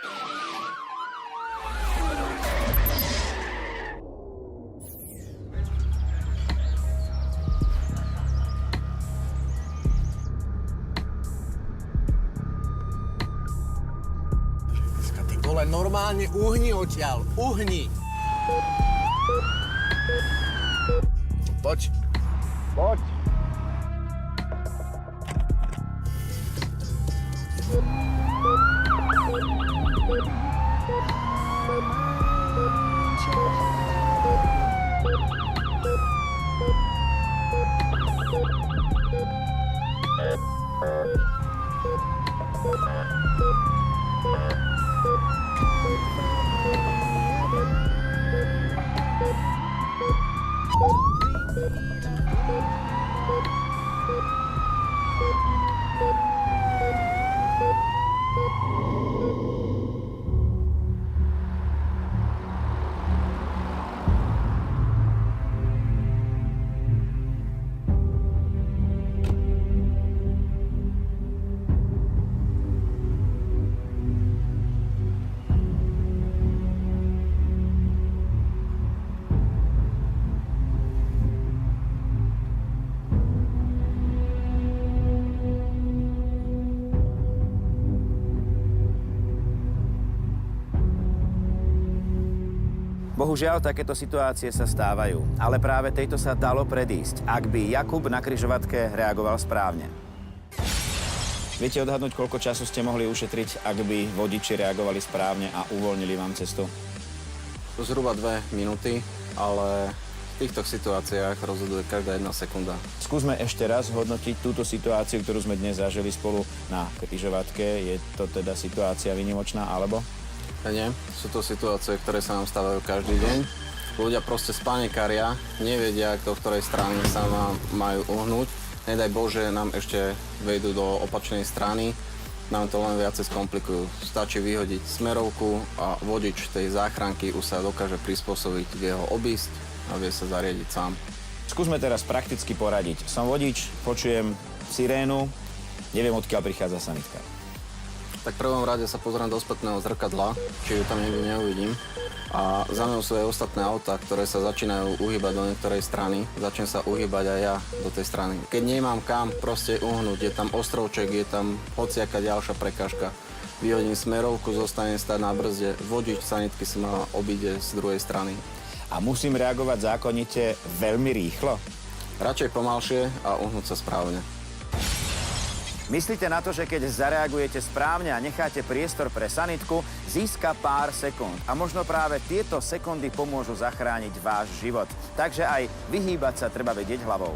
Ty vole, normálne uhni odtiaľ, uhni. Poď. Poď. Bohužiaľ, takéto situácie sa stávajú, ale práve tejto sa dalo predísť, ak by Jakub na križovatke reagoval správne. Viete odhadnúť, koľko času ste mohli ušetriť, ak by vodiči reagovali správne a uvoľnili vám cestu? Zhruba 2 minúty, ale v týchto situáciách rozhoduje každá jedna sekunda. Skúsme ešte raz hodnotiť túto situáciu, ktorú sme dnes zažili spolu na križovatke. Je to teda situácia výnimočná, alebo? Nie, sú to situácie, ktoré sa nám stávajú každý deň. Ľudia proste spanikária, nevedia, do ktorej strany sa majú uhnúť. Nedaj Bože, nám ešte vejdú do opačnej strany, nám to len viacej skomplikujú. Stačí vyhodiť smerovku a vodič tej záchranky už sa dokáže prispôsobiť, vie ho obísť a vie sa zariadiť sám. Skúsme teraz prakticky poradiť. Som vodič, počujem sirénu, neviem, odkiaľ prichádza sanitka. Tak v prvom rade sa pozriem do spätného zrkadla, či ju tam niekde neuvidím. A za mnou sú aj ostatné autá, ktoré sa začínajú uhýbať do niektorej strany. Začnem sa uhýbať aj ja do tej strany. Keď nemám kam proste uhnúť, je tam ostrovček, je tam hociaká ďalšia prekážka. Vyhodím smerovku, zostanem stáť na brzde, vodič sanitky si ma obíde z druhej strany. A musím reagovať zákonite veľmi rýchlo? Radšej pomalšie a uhnúť sa správne. Myslíte na to, že keď zareagujete správne a necháte priestor pre sanitku, získa pár sekúnd. A možno práve tieto sekundy pomôžu zachrániť váš život. Takže aj vyhýbať sa treba vedieť hlavou.